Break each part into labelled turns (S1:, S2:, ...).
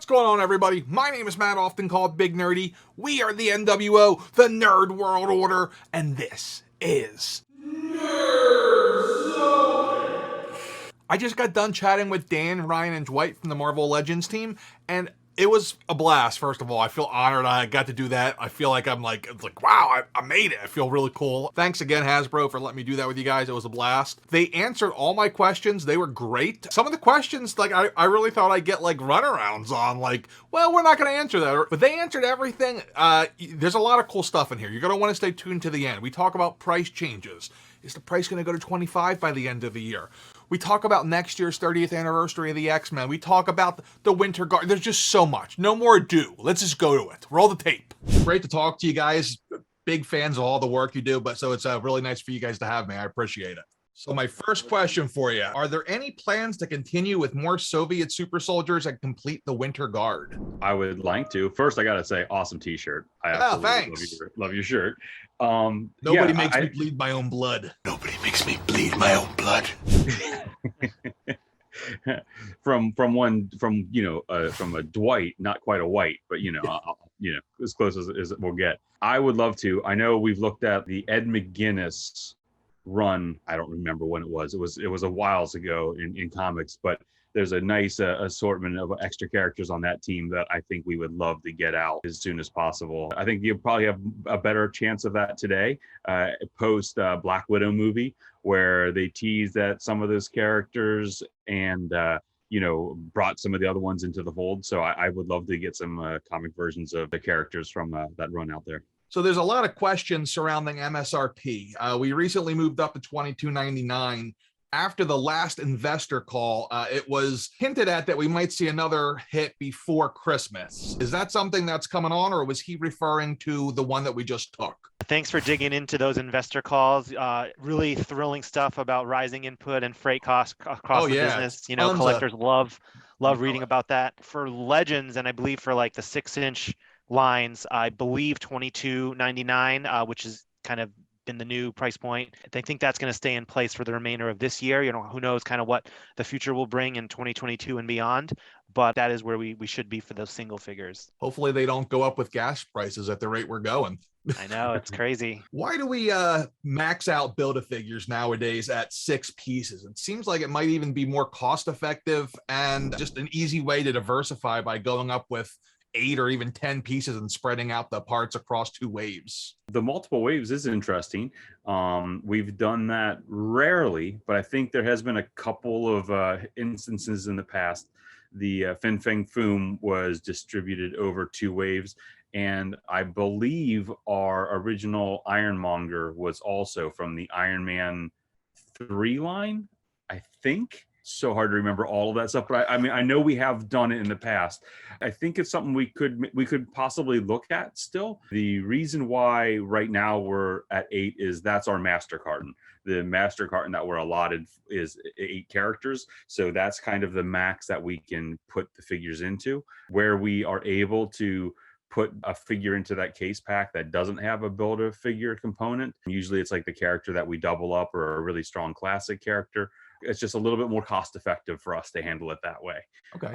S1: going on, everybody? My name is Matt, often called Big Nerdy. We are the NWO, the Nerd World Order, and this is Nerdzoic. I just got done chatting with Dan, Ryan, and Dwight from the Marvel Legends team, and it was a blast. First of all, I feel honored I got to do that. I feel like it's like, wow, I made it. I feel really cool. Thanks again, Hasbro, for letting me do that with you guys. It was a blast. They answered all my questions. They were great. Some of the questions, like, I really thought I'd get, like, runarounds on, like, well, we're not going to answer that. But they answered everything. There's a lot of cool stuff in here. You're going to want to stay tuned to the end. We talk about price changes. Is the price going to go to 25 by the end of the year? We talk about next year's 30th anniversary of the X-Men. We talk about the Winter Guard. There's just so much. No more ado. Let's just go to it. Roll the tape. Great to talk to you guys. Big fans of all the work you do, but so it's really nice for you guys to have me. I appreciate it. So my first question for you, are there any plans to continue with more Soviet super soldiers and complete the Winter Guard?
S2: I would like to. First, I got to say, awesome t-shirt. I absolutely love your shirt.
S1: Nobody makes me bleed my own blood.
S3: Nobody makes me bleed my own blood.
S2: from a Dwight, not quite a white, but as close as we'll get. I would love to. I know we've looked at the Ed McGuinness run. I don't remember when it was. It was a while ago in comics, but there's a nice assortment of extra characters on that team that I think we would love to get out as soon as possible. I think you'll probably have a better chance of that today, post Black Widow movie, where they teased at some of those characters and brought some of the other ones into the fold. So I would love to get some comic versions of the characters from that run out there.
S1: So there's a lot of questions surrounding MSRP. We recently moved up to $22.99. After the last investor call, it was hinted at that we might see another hit before Christmas. Is that something that's coming on, or was he referring to the one that we just took?
S4: Thanks for digging into those investor calls. Really thrilling stuff about rising input and freight costs across the business. Collectors love reading about that. For Legends, and I believe for like the 6-inch lines, I believe $22.99, which is kind of in the new price point. I think that's going to stay in place for the remainder of this year. Who knows kind of what the future will bring in 2022 and beyond, but that is where we should be for those single figures.
S1: Hopefully they don't go up with gas prices at the rate we're going.
S4: I know, it's crazy.
S1: Why do we max out Build-A-Figures nowadays at 6 pieces? It seems like it might even be more cost effective and just an easy way to diversify by going up with 8 or even 10 pieces and spreading out the parts across 2 waves.
S2: The multiple waves is interesting. We've done that rarely, but I think there has been a couple of instances in the past. The Fin Fang Foom was distributed over 2 waves, and I believe our original Ironmonger was also from the Iron Man 3 line, I think. So hard to remember all of that stuff, but I know we have done it in the past. I think it's something we could possibly look at still. The reason why right now we're at 8 is that's our master carton. The master carton that we're allotted is 8 characters, so that's kind of the max that we can put the figures into. Where we are able to put a figure into that case pack that doesn't have a Build-A-Figure component, usually it's like the character that we double up or a really strong classic character. It's just a little bit more cost effective for us to handle it that way.
S1: Okay.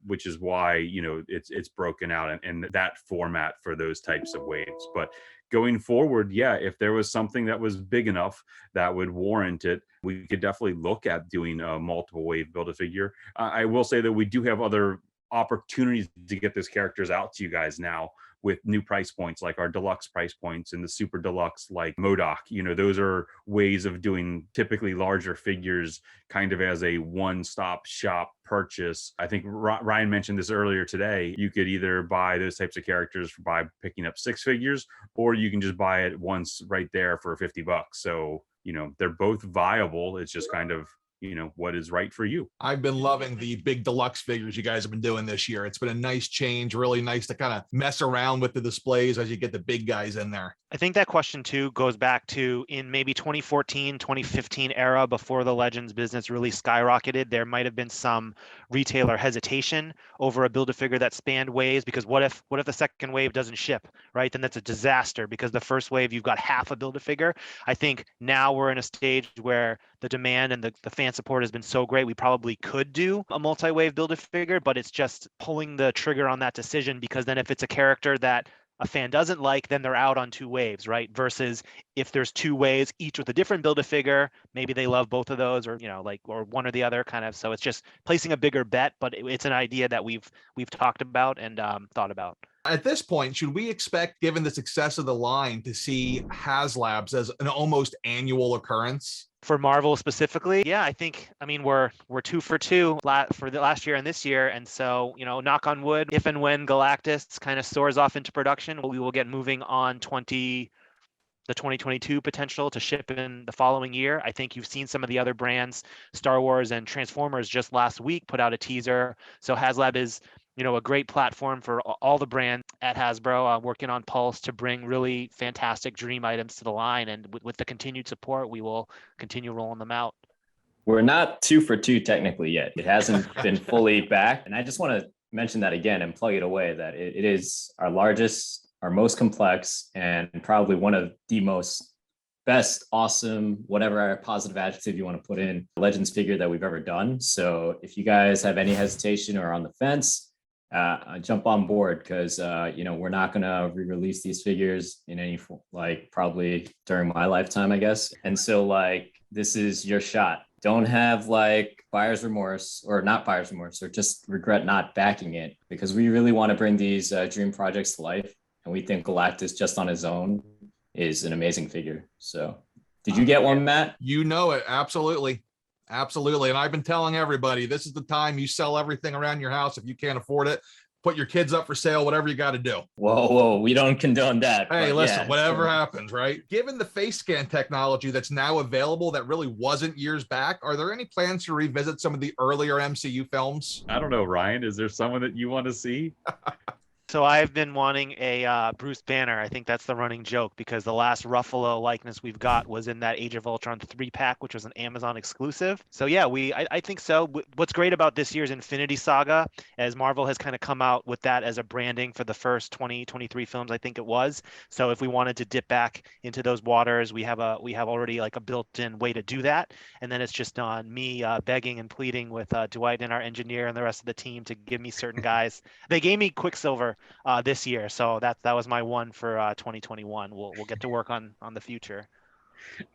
S2: Which is why, it's broken out in that format for those types of waves. But going forward, if there was something that was big enough that would warrant it, we could definitely look at doing a multiple wave Build-A-Figure. I will say that we do have other opportunities to get those characters out to you guys now with new price points, like our deluxe price points and the super deluxe, like MODOK. Those are ways of doing typically larger figures kind of as a one-stop shop purchase. I think Ryan mentioned this earlier today. You could either buy those types of characters by picking up 6 figures, or you can just buy it once right there for $50. So, they're both viable. It's just kind of what is right for you.
S1: I've been loving the big deluxe figures you guys have been doing this year. It's been a nice change, really nice to kind of mess around with the displays as you get the big guys in there.
S4: I think that question too goes back to in maybe 2014, 2015 era before the Legends business really skyrocketed. There might have been some retailer hesitation over a Build-A-Figure that spanned waves, because what if the second wave doesn't ship, right? Then that's a disaster, because the first wave you've got half a Build-A-Figure. I think now we're in a stage where the demand and the fan support has been so great, we probably could do a multi-wave Build-A-Figure, but it's just pulling the trigger on that decision, because then if it's a character that a fan doesn't like, then they're out on two waves, right? Versus if there's two waves, each with a different Build-A-Figure, maybe they love both of those, or or one or the other kind of. So it's just placing a bigger bet, but it's an idea that we've talked about and thought about.
S1: At this point, should we expect, given the success of the line, to see Haslabs as an almost annual occurrence?
S4: For Marvel specifically, yeah, I mean, we're 2 for 2 for the last year and this year, and so knock on wood, if and when Galactus kind of soars off into production, we will get moving on the 2022 potential to ship in the following year. I think you've seen some of the other brands, Star Wars and Transformers, just last week put out a teaser. So Haslab is a great platform for all the brands at Hasbro, working on Pulse to bring really fantastic dream items to the line. And with the continued support, we will continue rolling them out.
S5: We're not 2 for 2 technically yet. It hasn't been fully back. And I just want to mention that again and plug it away, that it is our largest, our most complex, and probably one of the most best, awesome, whatever positive adjective you want to put in, Legends figure that we've ever done. So if you guys have any hesitation or are on the fence, jump on board, because we're not going to re-release these figures in any probably during my lifetime, I guess. And so this is your shot. Don't have buyer's remorse, or not buyer's remorse, or just regret not backing it, because we really want to bring these dream projects to life, and we think Galactus just on his own is an amazing figure. So did you get one, Matt?
S1: You know it. Absolutely. Absolutely. And I've been telling everybody, this is the time you sell everything around your house. If you can't afford it, put your kids up for sale, whatever you got to do.
S5: Whoa, we don't condone that.
S1: Hey, listen, whatever happens, right? Given the face scan technology that's now available that really wasn't years back, are there any plans to revisit some of the earlier MCU films?
S2: I don't know, Ryan. Is there someone that you want to see?
S4: So I've been wanting a Bruce Banner. I think that's the running joke, because the last Ruffalo likeness we've got was in that Age of Ultron 3-pack, which was an Amazon exclusive. So yeah, I think so. What's great about this year's Infinity Saga, as Marvel has kind of come out with that as a branding for the first 23 films, I think it was. So if we wanted to dip back into those waters, we have already a built-in way to do that. And then it's just on me begging and pleading with Dwight and our engineer and the rest of the team to give me certain guys. They gave me Quicksilver this year, so that was my one for 2021. We'll get to work on the future.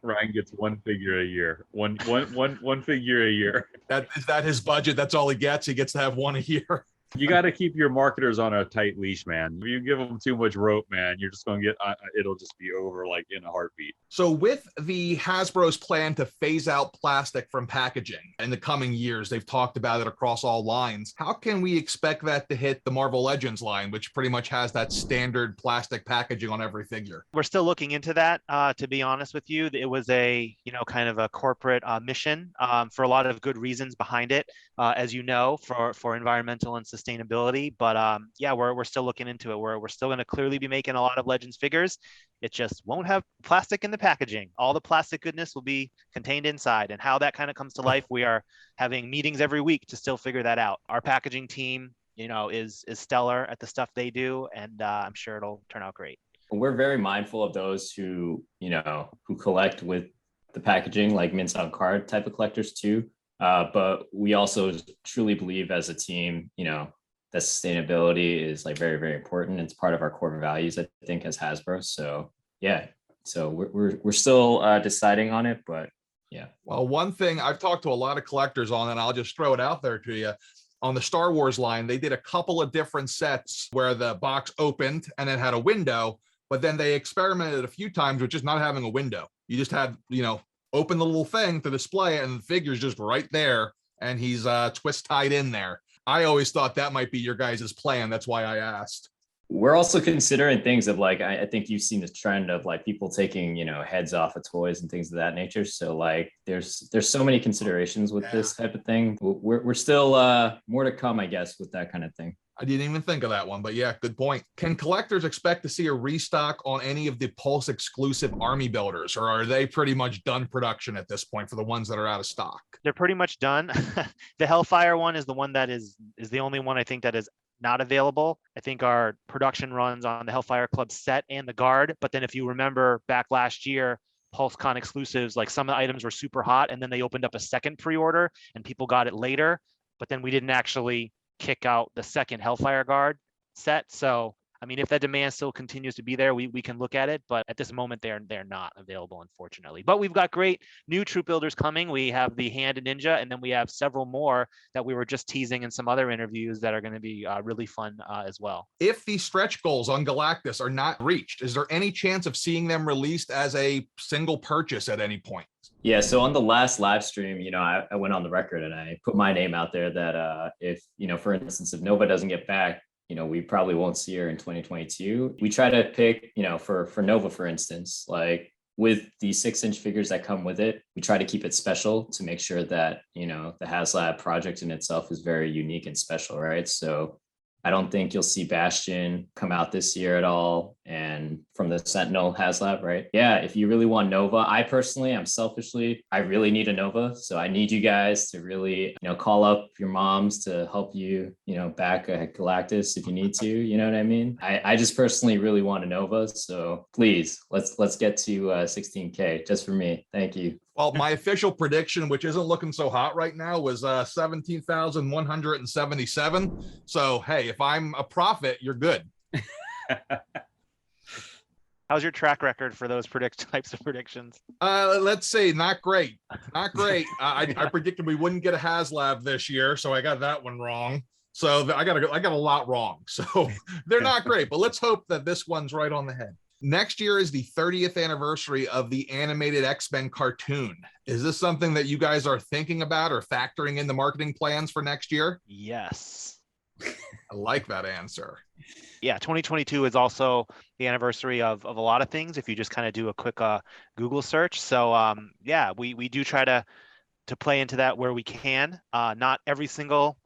S2: Ryan gets one figure a year. One figure a year.
S1: Is that his budget? That's all he gets? He gets to have one a year?
S2: You got to keep your marketers on a tight leash, man. If you give them too much rope, man, you're just going to get, it'll just be over in a heartbeat.
S1: So with the Hasbro's plan to phase out plastic from packaging in the coming years, they've talked about it across all lines. How can we expect that to hit the Marvel Legends line, which pretty much has that standard plastic packaging on every figure?
S4: We're still looking into that, to be honest with you. It was a, kind of a corporate mission for a lot of good reasons behind it, as you know, for environmental and sustainability. But yeah, we're still looking into it. We're still going to clearly be making a lot of Legends figures. It just won't have plastic in the packaging. All the plastic goodness will be contained inside. And how that kind of comes to life, we are having meetings every week to still figure that out. Our packaging team, is stellar at the stuff they do, and I'm sure it'll turn out great.
S5: We're very mindful of those who collect with the packaging, like mints on card type of collectors too. But we also truly believe as a team, that sustainability is very, very important. It's part of our core values, I think, as Hasbro. So yeah, so we're still deciding on it, but yeah.
S1: Well, one thing I've talked to a lot of collectors on, and I'll just throw it out there to you. On the Star Wars line, they did a couple of different sets where the box opened and it had a window, but then they experimented a few times with just not having a window. You just had, open the little thing to display it, and the figure's just right there, and he's twist tied in there. I always thought that might be your guys' plan. That's why I asked.
S5: We're also considering things of like, I think you've seen this trend of like people taking, heads off of toys and things of that nature. So like there's so many considerations with this type of thing. We're still more to come, I guess, with that kind of thing.
S1: I didn't even think of that one, but yeah, good point. Can collectors expect to see a restock on any of the Pulse exclusive army builders, or are they pretty much done production at this point for the ones that are out of stock?
S4: They're pretty much done. The Hellfire one is the one that is the only one I think that is not available. I think our production runs on the Hellfire Club set and the Guard. But then if you remember back last year, PulseCon exclusives, like some of the items were super hot and then they opened up a second pre-order and people got it later. But then we didn't actually kick out the second Hellfire Guard set. So I mean, if that demand still continues to be there, we can look at it. But at this moment, they're not available, unfortunately. But we've got great new troop builders coming. We have the Hand Ninja, and then we have several more that we were just teasing in some other interviews that are going to be really fun as well.
S1: If the stretch goals on Galactus are not reached, is there any chance of seeing them released as a single purchase at any point?
S5: Yeah, so on the last live stream, I went on the record and I put my name out there that if, for instance, if Nova doesn't get back, we probably won't see her in 2022. We try to pick, for Nova, for instance, like with the 6-inch figures that come with it, we try to keep it special to make sure that, the Haslab project in itself is very unique and special, right? So I don't think you'll see Bastion come out this year at all. And from the Sentinel Haslab, right? Yeah, if you really want Nova, I'm selfishly, I really need a Nova. So I need you guys to really, call up your moms to help you, back a Galactus if you need to, you know what I mean? I just personally really want a Nova. So please, let's get to 16K just for me. Thank you.
S1: Well, my official prediction, which isn't looking so hot right now, was 17,177. So, hey, if I'm a prophet, you're good.
S4: How's your track record for those types of predictions?
S1: Let's say not great. Not great. I predicted we wouldn't get a Haslab this year, so I got that one wrong. So I got a lot wrong. So they're not great, but let's hope that this one's right on the head. Next year is the 30th anniversary of the animated X-Men cartoon. Is this something that you guys are thinking about or factoring in the marketing plans for next year?
S4: Yes.
S1: I like that answer.
S4: Yeah, 2022 is also the anniversary of a lot of things if you just kind of do a quick Google search. So yeah, we do try to play into that where we can. Not every single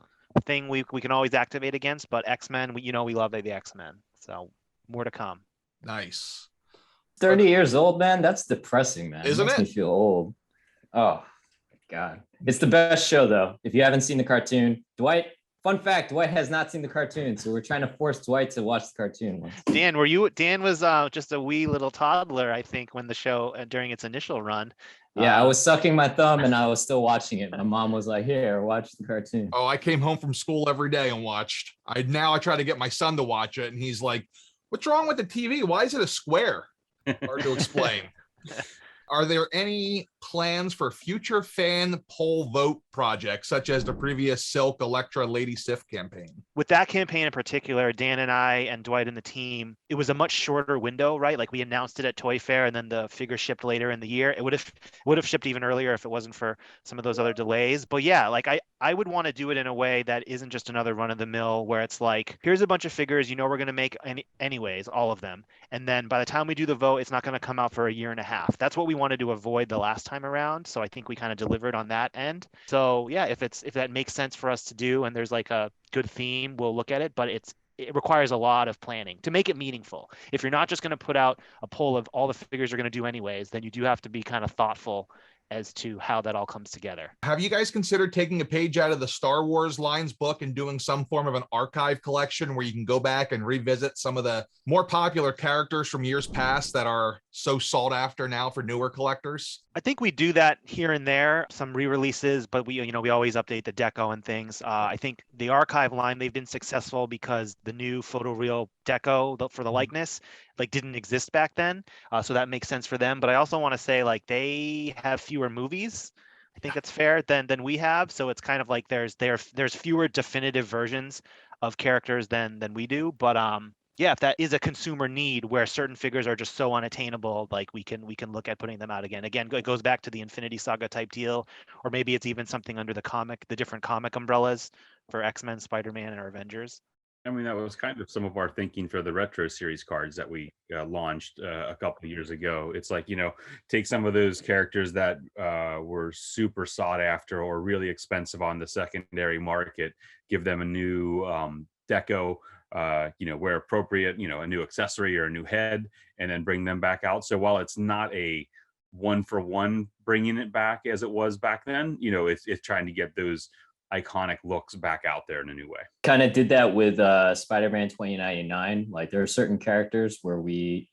S4: thing we can always activate against, but X-Men, we love the X-Men. So more to come.
S1: Nice.
S5: 30 years old, man. That's depressing, man.
S1: Isn't it?
S5: Makes me feel old. Oh, God. It's the best show, though. If you haven't seen the cartoon, fun fact, Dwight has not seen the cartoon, so we're trying to force Dwight to watch the cartoon once.
S4: Dan was just a wee little toddler, I think, when the show, during its initial run.
S5: Yeah, I was sucking my thumb and I was still watching it. My mom was like, here, watch the cartoon.
S1: Oh, I came home from school every day and watched. I try to get my son to watch it, and he's like, what's wrong with the TV? Why is it a square? Hard to explain. Are there any plans for future fan poll vote projects, such as the previous Silk, Elektra, Lady Sif campaign? With
S4: that campaign in particular, Dan and I and Dwight and the team, it was a much shorter window, right? Like we announced it at Toy Fair and then the figure shipped later in the year. It would have shipped even earlier if it wasn't for some of those other delays. But yeah, like I would want to do it in a way that isn't just another run of the mill where it's like, here's a bunch of figures, we're going to make anyways, all of them. And then by the time we do the vote, it's not going to come out for a year and a half. That's what we wanted to avoid the last time around. So I think we kind of delivered on that end. So yeah, if that makes sense for us to do and there's like a good theme, we'll look at it, but it requires a lot of planning to make it meaningful. If you're not just going to put out a poll of all the figures you're going to do anyways, then you do have to be kind of thoughtful as to how that all comes together.
S1: Have you guys considered taking a page out of the Star Wars lines book and doing some form of an archive collection where you can go back and revisit some of the more popular characters from years past that are so sought after now for newer collectors?
S4: I think we do that here and there, some re-releases, but we always update the deco and things. I think the archive line, they've been successful because the new photoreal deco for the likeness didn't exist back then. So that makes sense for them. But I also want to say they have fewer movies. I think it's fair than we have. So it's kind of like there's fewer definitive versions of characters than we do. But yeah, if that is a consumer need where certain figures are just so unattainable, we can look at putting them out again. Again, it goes back to the Infinity Saga type deal, or maybe it's even something under the different comic umbrellas for X-Men, Spider-Man, or Avengers.
S2: I mean, that was kind of some of our thinking for the retro series cards that we launched a couple of years ago. It's like, take some of those characters that were super sought after or really expensive on the secondary market, give them a new deco, where appropriate, a new accessory or a new head, and then bring them back out. So while it's not a one for one bringing it back as it was back then, it's trying to get those iconic looks back out there in a new way.
S5: Kind of did that with Spider-Man 2099. Like there are certain characters where we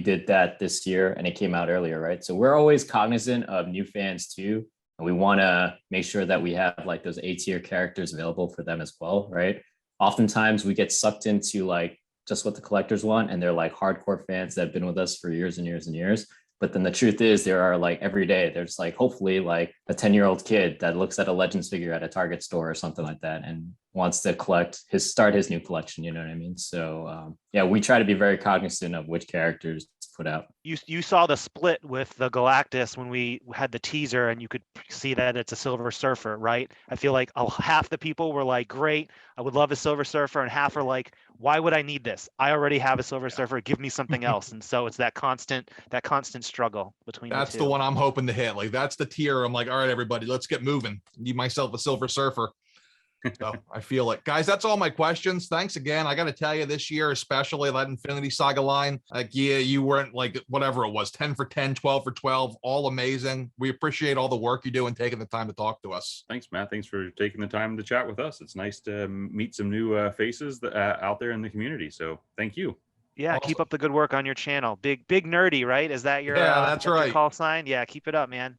S5: did that this year and it came out earlier, right? So we're always cognizant of new fans too. And we want to make sure that we have like those A-tier characters available for them as well, right? Oftentimes we get sucked into like just what the collectors want, and they're like hardcore fans that have been with us for years and years and years. But then the truth is there are like every day, there's like hopefully like a 10-year-old kid that looks at a Legends figure at a Target store or something like that and wants to start his new collection. You know what I mean? So yeah, we try to be very cognizant of which characters to put out.
S4: You saw the split with the Galactus when we had the teaser, and you could see that it's a Silver Surfer, right? I feel like half the people were like, great, I would love a Silver Surfer, and half are like, why would I need this? I already have a Silver Surfer, give me something else. And so it's that constant struggle between
S1: that's
S4: the two.
S1: The one I'm hoping to hit. Like that's the tier I'm like, all right, everybody, let's get moving. Need myself a Silver Surfer. So I feel it. Guys, that's all my questions. Thanks again. I got to tell you, this year, especially that Infinity Saga line, like, yeah, you weren't like whatever it was, 10 for 10, 12 for 12, all amazing. We appreciate all the work you do and taking the time to talk to us.
S2: Thanks, Matt. Thanks for taking the time to chat with us. It's nice to meet some new faces out there in the community. So thank you.
S4: Yeah, awesome. Keep up the good work on your channel. Big nerdy, right? Is that your
S1: that's right.
S4: Your call sign? Yeah, keep it up, man.